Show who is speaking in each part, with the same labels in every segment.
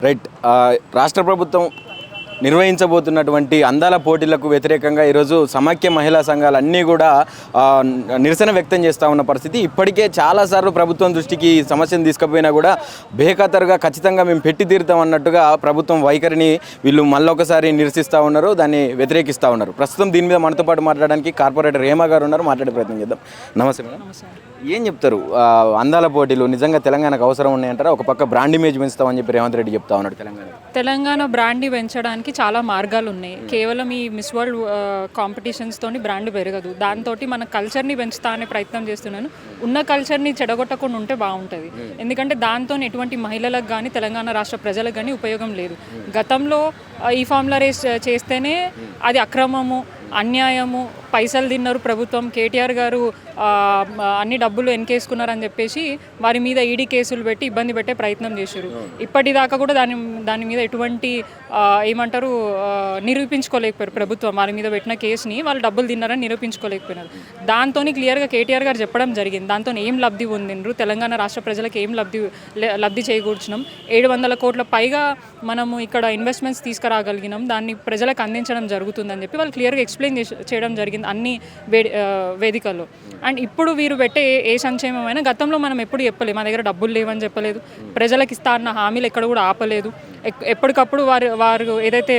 Speaker 1: Right. రాష్ట్ర ప్రభుత్వం నిర్వహించబోతున్నటువంటి అందాల పోటీలకు వ్యతిరేకంగా ఈరోజు సమాఖ్య మహిళా సంఘాలన్నీ కూడా నిరసన వ్యక్తం చేస్తూ ఉన్న పరిస్థితి. ఇప్పటికే చాలాసార్లు ప్రభుత్వం దృష్టికి ఈ సమస్యను తీసుకుపోయినా కూడా బేఖాతరుగా ఖచ్చితంగా మేము పెట్టి తీరుతాం అన్నట్టుగా ప్రభుత్వం వైఖరిని వీళ్ళు మళ్ళొకసారి నిరసిస్తూ ఉన్నారు, దాన్ని వ్యతిరేకిస్తూ ఉన్నారు. ప్రస్తుతం దీని మీద మనతో పాటు మాట్లాడడానికి కార్పొరేటర్ హేమ గారు ఉన్నారు. మాట్లాడే ప్రయత్నం చేద్దాం. నమస్తే మేడం. ఏం చెప్తారు? అందాల పోటీలు నిజంగా తెలంగాణకు అవసరం ఉన్నాయంటారా? ఒక పక్క బ్రాండ్ ఇమేజ్ పెంచుతామని చెప్పి రేవంత్ రెడ్డి చెప్తా ఉన్నాడు.
Speaker 2: తెలంగాణ బ్రాండ్ని పెంచడానికి చాలా మార్గాలు ఉన్నాయి. కేవలం ఈ మిస్ వరల్డ్ కాంపిటీషన్స్తోని బ్రాండ్ పెరగదు. దాంతో మన కల్చర్ని పెంచుతా అనే ప్రయత్నం చేస్తున్నాను. ఉన్న కల్చర్ని చెడగొట్టకుండా ఉంటే బాగుంటుంది. ఎందుకంటే దాంతో ఎటువంటి మహిళలకు కానీ తెలంగాణ రాష్ట్ర ప్రజలకు కానీ ఉపయోగం లేదు. గతంలో ఈ ఫార్ములా రేస్ చేస్తేనే అది అక్రమము, అన్యాయము, పైసలు తిన్నారు ప్రభుత్వం, కేటీఆర్ గారు అన్ని డబ్బులు ఎన్కేసుకున్నారని చెప్పేసి వారి మీద ఈడీ కేసులు పెట్టి ఇబ్బంది పెట్టే ప్రయత్నం చేశారు. ఇప్పటిదాకా కూడా దాని మీద ఎటువంటి ఏమంటారు నిరూపించుకోలేకపోయారు ప్రభుత్వం. వారి మీద పెట్టిన కేసుని వాళ్ళు డబ్బులు తిన్నారని నిరూపించుకోలేకపోయినారు. దాంతో క్లియర్గా కేటీఆర్ గారు చెప్పడం జరిగింది. దాంతో ఏం లబ్ధి పొందిండ్రు, తెలంగాణ రాష్ట్ర ప్రజలకు ఏం లబ్ధి చేకూర్చినాం, 700 కోట్ల పైగా మనము ఇక్కడ ఇన్వెస్ట్మెంట్స్ తీసుకురాగలిగినాం, దాన్ని ప్రజలకు అందించడం జరుగుతుందని చెప్పి వాళ్ళు క్లియర్గా ఎక్స్ప్లెయిన్ చేయడం జరిగింది అన్ని వేదికల్లో. అండ్ ఇప్పుడు వీరు పెట్టే ఏ సంక్షేమమైనా గతంలో మనం ఎప్పుడు చెప్పలేదు, మా దగ్గర డబ్బులు లేవని చెప్పలేదు, ప్రజలకు ఇస్తా అన్న హామీలు ఎక్కడ కూడా ఆపలేదు. ఎప్పటికప్పుడు వారు ఏదైతే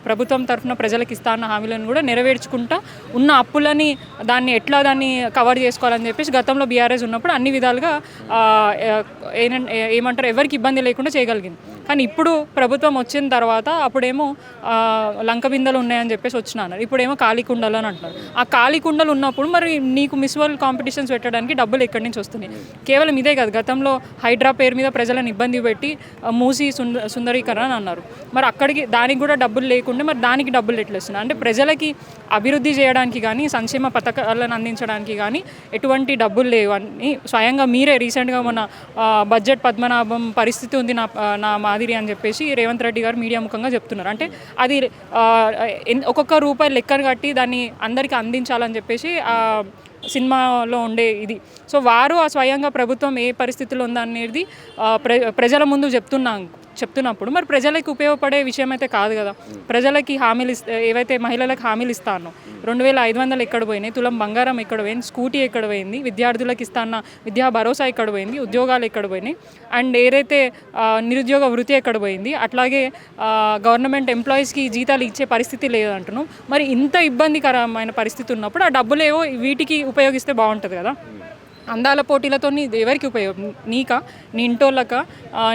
Speaker 2: ప్రభుత్వం తరఫున ప్రజలకు ఇస్తా అన్న హామీలను కూడా నెరవేర్చుకుంటా ఉన్న అప్పులని దాన్ని కవర్ చేసుకోవాలని చెప్పేసి గతంలో బీఆర్ఎస్ ఉన్నప్పుడు అన్ని విధాలుగా ఏమంటారు ఎవరికి ఇబ్బంది లేకుండా చేయగలిగింది. కానీ ఇప్పుడు ప్రభుత్వం వచ్చిన తర్వాత అప్పుడేమో లంక బిందెలు ఉన్నాయని చెప్పేసి వచ్చినారు, ఇప్పుడేమో ఖాళీ కుండలు అని అంటున్నారు. ఆ ఖాళీ కుండలు ఉన్నప్పుడు మరి నీకు మిస్ వరల్డ్ కాంపిటీషన్స్ పెట్టడానికి డబ్బులు ఎక్కడి నుంచి వస్తున్నాయి? కేవలం ఇదే కాదు, గతంలో హైడ్రా పేరు మీద ప్రజలను ఇబ్బంది పెట్టి మూసి సుందరీకరణ అని అన్నారు. మరి దానికి కూడా డబ్బులు లేకుండా మరి దానికి డబ్బులు ఎట్లా వస్తున్నాయి? అంటే ప్రజలకి అభివృద్ధి చేయడానికి కానీ సంక్షేమ పథకాలను అందించడానికి కానీ ఎటువంటి డబ్బులు లేవు అని స్వయంగా మీరే రీసెంట్గా మన బడ్జెట్ పద్మనాభం పరిస్థితి ఉంది నా మాదిరి అని చెప్పేసి రేవంత్ రెడ్డి గారు మీడియా ముఖంగా చెప్తున్నారు. అంటే అది ఒక్కొక్క రూపాయి లెక్కను కట్టి దాన్ని అందరికీ అందించాలని చెప్పేసి సినిమాలో ఉండే ఇది. సో వారు స్వయంగా ప్రభుత్వం ఏ పరిస్థితిలో ఉందనేది ప్రజల ముందు చెప్తున్నప్పుడు మరి ప్రజలకు ఉపయోగపడే విషయం అయితే కాదు కదా. ప్రజలకి హామీలు ఏవైతే మహిళలకు హామీలు ఇస్తానో 2500 ఎక్కడ పోయినాయి, తులం బంగారం ఎక్కడ పోయింది, స్కూటీ ఎక్కడ పోయింది, విద్యార్థులకు ఇస్తాన్న విద్యా భరోసా ఎక్కడ పోయింది, ఉద్యోగాలు ఎక్కడ పోయినాయి, అండ్ ఏదైతే నిరుద్యోగ వృత్తి ఎక్కడ పోయింది, అట్లాగే గవర్నమెంట్ ఎంప్లాయీస్కి జీతాలు ఇచ్చే పరిస్థితి లేదంటున్నాం. మరి ఇంత ఇబ్బందికరమైన పరిస్థితి ఉన్నప్పుడు ఆ డబ్బులేవో వీటికి ఉపయోగిస్తే బాగుంటుంది కదా. అందాల పోటీలతో ఎవరికి ఉపయోగం? నీకా, నీ ఇంటోళ్ళక,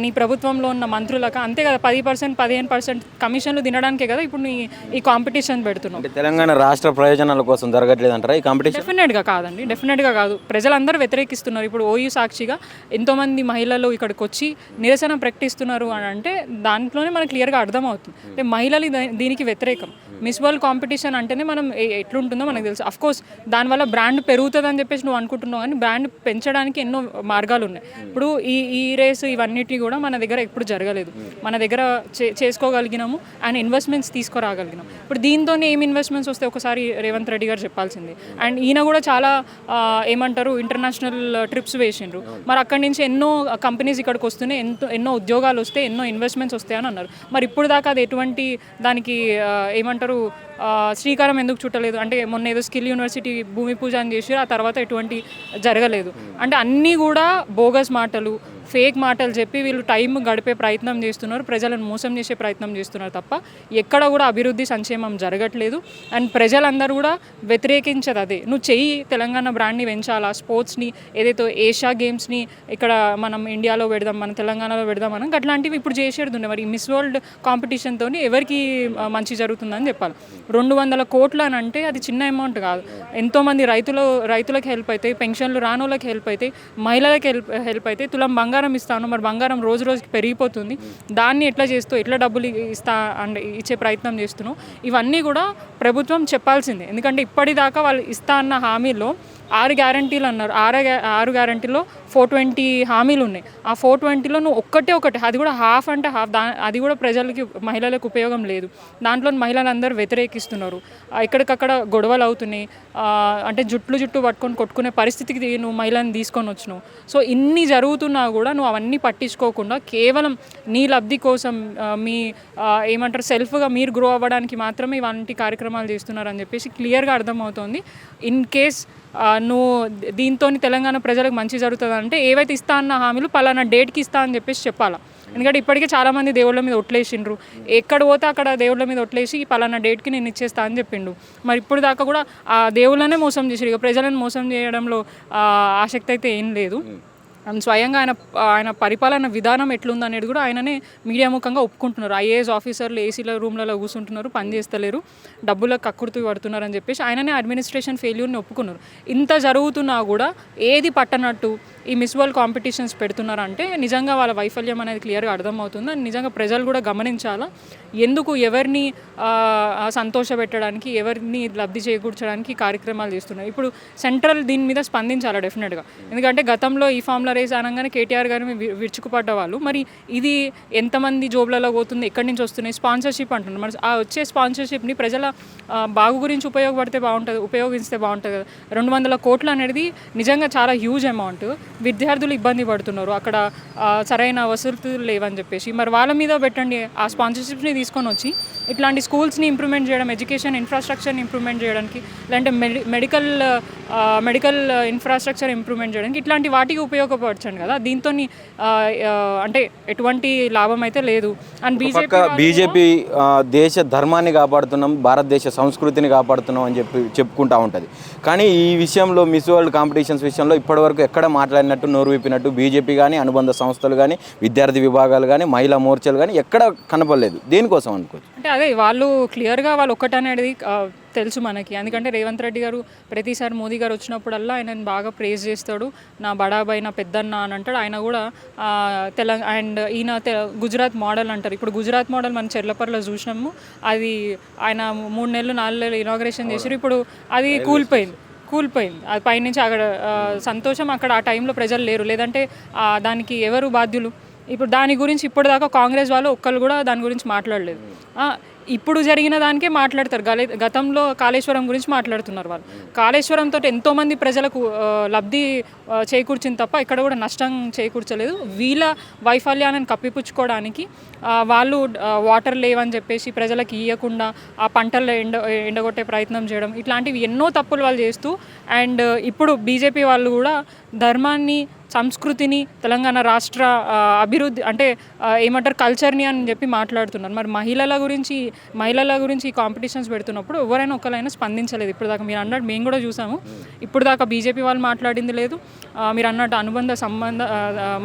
Speaker 2: నీ ప్రభుత్వంలో ఉన్న మంత్రులక? అంతే కదా. 10% 15% కమిషన్లు తినడానికే కదా ఇప్పుడు ఈ కాంపిటీషన్ పెడుతున్నాం.
Speaker 1: తెలంగాణ రాష్ట్ర ప్రయోజనాల కోసం జరగట్లేదు అంటారా ఈ కాంపిటీషన్?
Speaker 2: డెఫినెట్గా కాదండి, డెఫినెట్గా కాదు. ప్రజలందరూ వ్యతిరేకిస్తున్నారు. ఇప్పుడు ఓయూ సాక్షిగా ఎంతోమంది మహిళలు ఇక్కడికి వచ్చి నిరసన ప్రకటిస్తున్నారు అని అంటే దాంట్లోనే మనకు క్లియర్గా అర్థమవుతుంది. అంటే మహిళలు దీనికి వ్యతిరేకం. మిస్ వరల్డ్ కాంపిటీషన్ అంటేనే మనం ఎట్లుంటుందో మనకు తెలుసు. అఫ్కోర్స్ దానివల్ల బ్రాండ్ పెరుగుతుంది అని చెప్పేసి నువ్వు అనుకుంటున్నావు, కానీ బ్రాండ్ పెంచడానికి ఎన్నో మార్గాలు ఉన్నాయి. ఇప్పుడు ఈ రేసు ఇవన్నిటి కూడా మన దగ్గర ఎప్పుడు జరగలేదు. మన దగ్గర చేసుకోగలిగినాము అండ్ ఇన్వెస్ట్మెంట్స్ తీసుకురాగలిగినాం. ఇప్పుడు దీంతో ఏం ఇన్వెస్ట్మెంట్స్ వస్తే ఒకసారి రేవంత్ రెడ్డి గారు చెప్పాల్సింది. అండ్ ఈయన కూడా చాలా ఏమంటారు ఇంటర్నేషనల్ ట్రిప్స్ వేసిండ్రు. మరి అక్కడి నుంచి ఎన్నో కంపెనీస్ ఇక్కడికి వస్తున్నాయి, ఎన్నో ఉద్యోగాలు వస్తాయి, ఎన్నో ఇన్వెస్ట్మెంట్స్ వస్తాయని అన్నారు. మరి ఇప్పుడు దాకా అది ఎటువంటి దానికి ఏమంటారు శ్రీకారం ఎందుకు చుట్టలేదు? అంటే మొన్న ఏదో స్కిల్ యూనివర్సిటీ భూమి పూజ అని చేసి ఆ తర్వాత ఎటువంటి జరగలేదు. అంటే అన్నీ కూడా బోగస్ మాటలు, ఫేక్ మాటలు చెప్పి వీళ్ళు టైం గడిపే ప్రయత్నం చేస్తున్నారు, ప్రజలను మోసం చేసే ప్రయత్నం చేస్తున్నారు తప్ప ఎక్కడ కూడా అభివృద్ధి సంక్షేమం జరగట్లేదు. అండ్ ప్రజలందరూ కూడా వ్యతిరేకించదు అదే. నువ్వు చెయ్యి, తెలంగాణ బ్రాండ్ని పెంచాలా, స్పోర్ట్స్ని ఏదైతే ఏషియా గేమ్స్ని ఇక్కడ మనం ఇండియాలో పెడదాం, మన తెలంగాణలో పెడదాం అని అట్లాంటివి ఇప్పుడు చేసేది ఉన్నాయి. మరి మిస్ వరల్డ్ కాంపిటీషన్తో ఎవరికి మంచి జరుగుతుందని చెప్పాలి. 200 కోట్లు అని అంటే అది చిన్న అమౌంట్ కాదు. ఎంతోమంది రైతులకు హెల్ప్ అవుతాయి, పెన్షన్లు రానోళ్ళకి హెల్ప్ అవుతాయి, మహిళలకు హెల్ప్ అవుతాయి, తులం బంగారం ఇస్తాను. మరి బంగారం రోజు రోజుకి పెరిగిపోతుంది, దాన్ని ఎట్లా డబ్బులు ఇచ్చే ప్రయత్నం చేస్తున్నావు? ఇవన్నీ కూడా ప్రభుత్వం చెప్పాల్సిందే. ఎందుకంటే ఇప్పటిదాకా వాళ్ళు ఇస్తా అన్న హామీలో 6 గ్యారంటీలు అన్నారు. 6 గ్యారంటీలో 420 హామీలు ఉన్నాయి. ఆ 420లో నువ్వు ఒకటి, అది కూడా హాఫ్ అంటే హాఫ్, అది కూడా ప్రజలకి మహిళలకు ఉపయోగం లేదు. దాంట్లో మహిళలందరూ వ్యతిరేకిస్తున్నారు. ఎక్కడికక్కడ గొడవలు అవుతున్నాయి. అంటే జుట్టు పట్టుకొని కొట్టుకునే పరిస్థితికి నువ్వు మహిళని తీసుకొని వచ్చినావు. సో ఇన్ని జరుగుతున్నా కూడా కూడా నువ్వు అవన్నీ పట్టించుకోకుండా కేవలం నీ లబ్ధి కోసం మీ ఏమంటారు సెల్ఫ్గా మీరు గ్రో అవ్వడానికి మాత్రమే ఇలాంటి కార్యక్రమాలు చేస్తున్నారని చెప్పేసి క్లియర్గా అర్థమవుతోంది. ఇన్ కేస్ నువ్వు దీంతో తెలంగాణ ప్రజలకు మంచి జరుగుతుంది అంటే ఏవైతే ఇస్తా అన్న హామీలు పలానా డేట్కి ఇస్తా అని చెప్పేసి చెప్పాలా. ఎందుకంటే ఇప్పటికే చాలామంది దేవుళ్ళ మీద ఒట్లేసిండ్రు, ఎక్కడ పోతే అక్కడ దేవుళ్ళ మీద ఒట్లేసి పలానా డేట్కి నేను ఇచ్చేస్తా అని చెప్పిండు. మరి ఇప్పుడు దాకా కూడా ఆ దేవుళ్ళనే మోసం చేసారు, ఇక ప్రజలను మోసం చేయడంలో ఆసక్తి అయితే ఏం లేదు. అండ్ స్వయంగా ఆయన పరిపాలన విధానం ఎట్లుందనేది కూడా ఆయననే మీడియా ముఖంగా ఒప్పుకుంటున్నారు. ఐఏఎస్ ఆఫీసర్లు ఏసీల రూమ్లలో కూర్చుంటున్నారు, పని చేస్తలేరు, డబ్బులకు కక్కుర్తి పడుతున్నారు అని చెప్పేసి ఆయననే అడ్మినిస్ట్రేషన్ ఫెయిల్యూర్ని ఒప్పుకున్నారు. ఇంత జరుగుతున్నా కూడా ఏది పట్టనట్టు ఈ మిస్ వరల్డ్ కాంపిటీషన్స్ పెడుతున్నారంటే నిజంగా వాళ్ళ వైఫల్యం అనేది క్లియర్గా అర్థమవుతుంది. అండ్ నిజంగా ప్రజలు కూడా గమనించాలా ఎందుకు ఎవరిని సంతోషపెట్టడానికి, ఎవరిని లబ్ధి చేకూర్చడానికి కార్యక్రమాలు చేస్తున్నారు. ఇప్పుడు సెంట్రల్ దీని మీద స్పందించాలా డెఫినెట్గా. ఎందుకంటే గతంలో ఈ ఫామ్ల రేస్ అనగానే కేటీఆర్ గారు విరుచుకుపడ్డ వాళ్ళు, మరి ఇది ఎంతమంది జోబ్లలో పోతుంది, ఎక్కడి నుంచి వస్తున్నాయి, స్పాన్సర్షిప్ అంటున్నారు. మరి ఆ వచ్చే స్పాన్సర్షిప్ని ప్రజల బాగు గురించి ఉపయోగిస్తే బాగుంటుంది కదా. 200 కోట్లు అనేది నిజంగా చాలా హ్యూజ్ అమౌంట్. విద్యార్థులు ఇబ్బంది పడుతున్నారు, అక్కడ సరైన వసతులు లేవని చెప్పేసి మరి వాళ్ళ మీద పెట్టండి. ఆ స్పాన్సర్షిప్స్ని తీసుకొని వచ్చి ఇట్లాంటి స్కూల్స్ని ఇంప్రూవ్మెంట్ చేయడం, ఎడ్యుకేషన్ ఇన్ఫ్రాస్ట్రక్చర్ని ఇంప్రూవ్మెంట్ చేయడానికి, లేదంటే మెడికల్ ఇన్ఫ్రాస్ట్రక్చర్ ఇంప్రూవ్మెంట్ చేయడానికి ఇట్లాంటి వాటికి ఉపయోగపరచండి కదా. దీంతో అంటే ఎటువంటి లాభం అయితే లేదు. అండ్
Speaker 1: బీజేపీ దేశ ధర్మాన్ని కాపాడుతున్నాం, భారతదేశ సంస్కృతిని కాపాడుతున్నాం అని చెప్పుకుంటూ ఉంటుంది. కానీ ఈ విషయంలో మిస్ వరల్డ్ కాంపిటీషన్స్ విషయంలో ఇప్పటివరకు ఎక్కడ మాట్లాడినట్టు, నోరు విప్పినట్టు బీజేపీ కానీ, అనుబంధ సంస్థలు కానీ, విద్యార్థి విభాగాలు కానీ, మహిళా మోర్చాలు కానీ ఎక్కడ కనపడలేదు. దేనికోసం అనుకోవచ్చు
Speaker 2: అంటే అదే వాళ్ళు క్లియర్గా వాళ్ళు ఒక్కటనేది తెలుసు మనకి. ఎందుకంటే రేవంత్ రెడ్డి గారు ప్రతిసారి మోదీ గారు వచ్చినప్పుడల్లా ఆయనను బాగా ప్రేజ్ చేస్తాడు, నా బడాబాయ్ నా పెద్దన్న అని అంటాడు. ఆయన కూడా అండ్ ఈయన గుజరాత్ మోడల్ అంటారు. ఇప్పుడు గుజరాత్ మోడల్ మనం చెర్లపర్లో చూసినాము, అది ఆయన 3 నెలలు 4 నెలలు ఇనాగ్రేషన్ చేశారు. ఇప్పుడు అది కూలిపోయింది. అది పైనుంచి అక్కడ సంతోషం, అక్కడ ఆ టైంలో ప్రజలు లేరు, లేదంటే దానికి ఎవరు బాధ్యులు? ఇప్పుడు దాని గురించి ఇప్పటిదాకా కాంగ్రెస్ వాళ్ళు ఒక్కరు కూడా దాని గురించి మాట్లాడలేదు. ఇప్పుడు జరిగిన దానికే మాట్లాడతారు. గతంలో కాళేశ్వరం గురించి మాట్లాడుతున్నారు వాళ్ళు. కాళేశ్వరంతో ఎంతోమంది ప్రజలకు లబ్ధి చేకూర్చింది తప్ప ఇక్కడ కూడా నష్టం చేకూర్చలేదు. వీళ్ళ వైఫల్యాన్ని కప్పిపుచ్చుకోవడానికి వాళ్ళు వాటర్ లేవని చెప్పేసి ప్రజలకు ఇవ్వకుండా ఆ పంటల్లో ఎండగొట్టే ప్రయత్నం చేయడం, ఇట్లాంటివి ఎన్నో తప్పులు వాళ్ళు చేస్తూ, అండ్ ఇప్పుడు బీజేపీ వాళ్ళు కూడా ధర్మాన్ని, సంస్కృతిని, తెలంగాణ రాష్ట్ర అభివృద్ధి అంటే ఏమంటారు కల్చర్ని అని చెప్పి మాట్లాడుతున్నారు. మరి మహిళల గురించి ఈ కాంపిటీషన్స్ పెడుతున్నప్పుడు ఎవరైనా ఒకరైనా స్పందించలేదు. ఇప్పుడు దాకా మీరు అన్నట్టు మేము కూడా చూసాము. ఇప్పుడు దాకా బీజేపీ వాళ్ళు మాట్లాడింది లేదు, మీరు అన్నట్టు అనుబంధ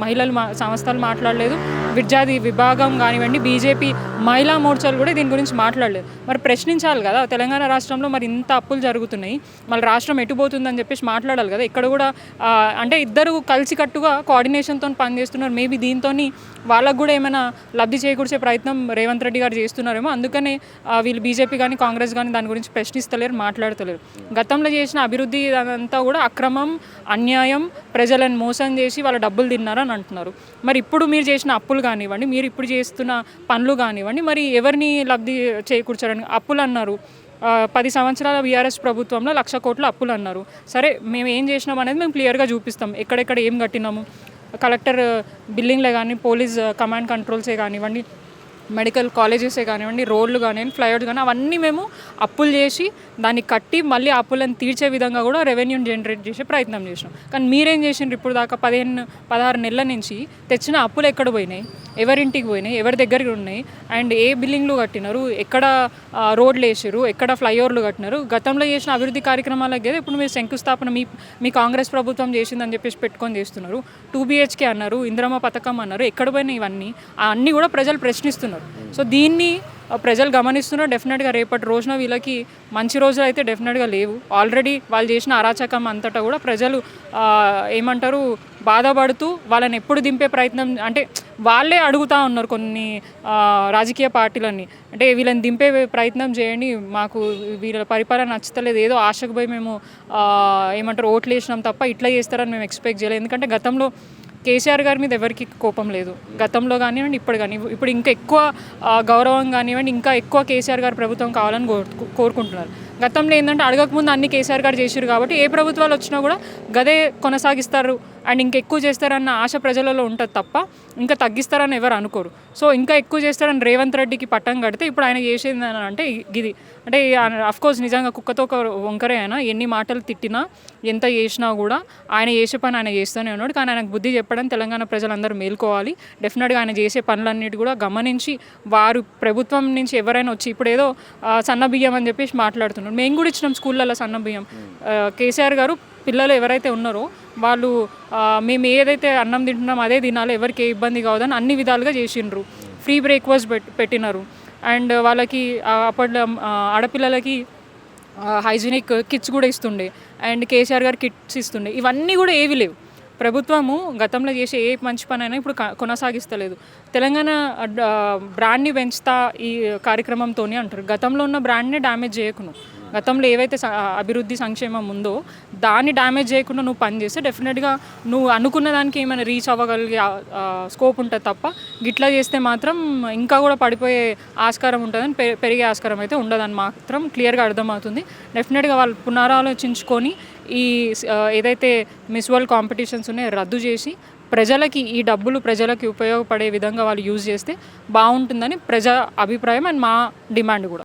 Speaker 2: మహిళలు సంస్థలు మాట్లాడలేదు, విద్యార్థి విభాగం కానివ్వండి, బీజేపీ మహిళా మోర్చాలు కూడా దీని గురించి మాట్లాడలేదు. మరి ప్రశ్నించాలి కదా, తెలంగాణ రాష్ట్రంలో మరి ఇంత అప్పులు జరుగుతున్నాయి, మళ్ళీ రాష్ట్రం ఎటుపోతుందని చెప్పేసి మాట్లాడాలి కదా. ఇక్కడ కూడా అంటే ఇద్దరు కలిసికట్టుగా కోఆర్డినేషన్తో పనిచేస్తున్నారు. మేబీ దీంతో వాళ్ళకు కూడా ఏమైనా లబ్ధి చేకూర్చే ప్రయత్నం రేవంత్ రెడ్డి గారు చేస్తున్నారేమో. అందుకనే వీళ్ళు బీజేపీ కానీ కాంగ్రెస్ కానీ దాని గురించి ప్రశ్నిస్తలేరు, మాట్లాడతలేరు. గతంలో చేసిన అభివృద్ధి అదంతా కూడా అక్రమం, అన్యాయం, ప్రజలను మోసం చేసి వాళ్ళ డబ్బులు తిన్నారని అంటున్నారు. మరి ఇప్పుడు మీరు చేసిన అప్పులు కానివ్వండి, మీరు ఇప్పుడు చేస్తున్న పనులు కానివ్వండి, మరి ఎవరిని లబ్ధి చేకూర్చారని అప్పులు అన్నారు. 10 సంవత్సరాల బీఆర్ఎస్ ప్రభుత్వంలో 1,00,000 కోట్ల అప్పులు అన్నారు. సరే మేము ఏం చేసినాం అనేది మేము క్లియర్గా చూపిస్తాం, ఎక్కడెక్కడ ఏం కట్టినాము, కలెక్టర్ బిల్డింగ్లే కానీ, పోలీస్ కమాండ్ కంట్రోల్సే కానివ్వండి, మెడికల్ కాలేజెసే కానివ్వండి, రోడ్లు కానివ్వండి, ఫ్లైఓవర్స్ కానీ అవన్నీ మేము అప్పులు చేసి దాన్ని కట్టి మళ్ళీ అప్పులను తీర్చే విధంగా కూడా రెవెన్యూని జనరేట్ చేసే ప్రయత్నం చేసినాం. కానీ మీరేం చేసిండ్రు? ఇప్పుడు దాకా 15-16 నెలల నుంచి తెచ్చిన అప్పులు ఎక్కడ పోయినాయి, ఎవరింటికి పోయినాయి, ఎవరి దగ్గరికి ఉన్నాయి, అండ్ ఏ బిల్డింగ్లు కట్టినారు, ఎక్కడ రోడ్లు వేసారు, ఎక్కడ ఫ్లైఓవర్లు కట్టినారు, గతంలో చేసిన అభివృద్ధి కార్యక్రమాలకు కదా ఇప్పుడు మీరు శంకుస్థాపన మీ కాంగ్రెస్ ప్రభుత్వం చేసిందని చెప్పేసి పెట్టుకొని చేస్తున్నారు. 2 BHK అన్నారు, ఇందిరమ్మ పథకం అన్నారు, ఎక్కడ పోయినాయి ఇవన్నీ? అన్నీ కూడా ప్రజలు ప్రశ్నిస్తున్నారు. సో దీన్ని ప్రజలు గమనిస్తున్నారు. డెఫినెట్గా రేపటి రోజున వీళ్ళకి మంచి రోజులు అయితే డెఫినెట్గా లేవు. ఆల్రెడీ వాళ్ళు చేసిన అరాచకం అంతటా కూడా ప్రజలు ఏమంటారు బాధపడుతూ వాళ్ళని ఎప్పుడు దింపే ప్రయత్నం, అంటే వాళ్ళే అడుగుతూ ఉన్నారు కొన్ని రాజకీయ పార్టీలన్నీ, అంటే వీళ్ళని దింపే ప్రయత్నం చేయండి, మాకు వీళ్ళ పరిపాలన నచ్చుతలేదు, ఏదో ఆశకు పోయి మేము ఏమంటారు ఓట్లు వేసినాం తప్ప ఇట్లా చేస్తారని మేము ఎక్స్పెక్ట్ చేయలేదు. ఎందుకంటే గతంలో కేసీఆర్ గారి మీద ఎవరికి కోపం లేదు, గతంలో కానివ్వండి ఇప్పుడు ఇంకా ఎక్కువ గౌరవం కానివ్వండి, ఇంకా ఎక్కువ కేసీఆర్ గారి ప్రభుత్వం కావాలని కోరుకుంటున్నారు. గతంలో ఏంటంటే అడగకముందు అన్ని కేసీఆర్ గారు చేశారు కాబట్టి ఏ ప్రభుత్వాలు వచ్చినా కూడా గదే కొనసాగిస్తారు అండ్ ఇంకా ఎక్కువ చేస్తారన్న ఆశ ప్రజలలో ఉంటుంది తప్ప ఇంకా తగ్గిస్తారని ఎవరు అనుకోరు. సో ఇంకా ఎక్కువ చేస్తారని రేవంత్ రెడ్డికి పట్టం కడితే ఇప్పుడు ఆయన చేసేది అని అంటే ఇది అంటే అఫ్కోర్స్ నిజంగా కుక్కతో ఒక వంకరే అయినా ఎన్ని మాటలు తిట్టినా ఎంత చేసినా కూడా ఆయన చేసే పని ఆయన చేస్తూనే ఉన్నాడు. కానీ ఆయనకు బుద్ధి చెప్పడం తెలంగాణ ప్రజలందరూ మేల్కోవాలి. డెఫినెట్గా ఆయన చేసే పనులన్నిటి కూడా గమనించి వారు ప్రభుత్వం నుంచి ఎవరైనా వచ్చి ఇప్పుడు ఏదో సన్న బియ్యం అని చెప్పేసి మాట్లాడుతున్నారు. మేము కూడా ఇచ్చినాం స్కూళ్ళల్లో సన్న బియ్యం. కేసీఆర్ గారు పిల్లలు ఎవరైతే ఉన్నారో వాళ్ళు మేము ఏదైతే అన్నం తింటున్నాం అదే తినాలి, ఎవరికి ఏ ఇబ్బంది కావద్దని అన్ని విధాలుగా చేసిండ్రు. ఫ్రీ బ్రేక్ఫాస్ట్ పెట్టినారు. అండ్ వాళ్ళకి అప్పట్లో ఆడపిల్లలకి హైజీనిక్ కిట్స్ కూడా ఇస్తుండే. అండ్ కేసీఆర్ గారు కిట్స్ ఇస్తుండే. ఇవన్నీ కూడా ఏవి లేవు. ప్రభుత్వము గతంలో చేసే ఏ మంచి పని అయినా ఇప్పుడు కొనసాగిస్తలేదు. తెలంగాణ బ్రాండ్ని పెంచుతా ఈ కార్యక్రమంతో అంటారు. గతంలో ఉన్న బ్రాండ్ని డ్యామేజ్ చేయకును. గతంలో ఏవైతే అభివృద్ధి సంక్షేమం ఉందో దాన్ని డ్యామేజ్ చేయకుండా నువ్వు పని చేస్తే డెఫినెట్గా నువ్వు అనుకున్న దానికి ఏమైనా రీచ్ అవ్వగలిగే స్కోప్ ఉంటుంది తప్ప గిట్లా చేస్తే మాత్రం ఇంకా కూడా పడిపోయే ఆస్కారం ఉంటుందని పెరిగే ఆస్కారం అయితే ఉండదని మాత్రం క్లియర్గా అర్థమవుతుంది. డెఫినెట్గా వాళ్ళు పునరాలోచించుకొని ఈ ఏదైతే మిస్ వరల్డ్ కాంపిటీషన్స్ ఉన్నాయో రద్దు చేసి ప్రజలకి ఈ డబ్బులు ప్రజలకి ఉపయోగపడే విధంగా వాళ్ళు యూజ్ చేస్తే బాగుంటుందని ప్రజా అభిప్రాయం అండ్ మా డిమాండ్ కూడా.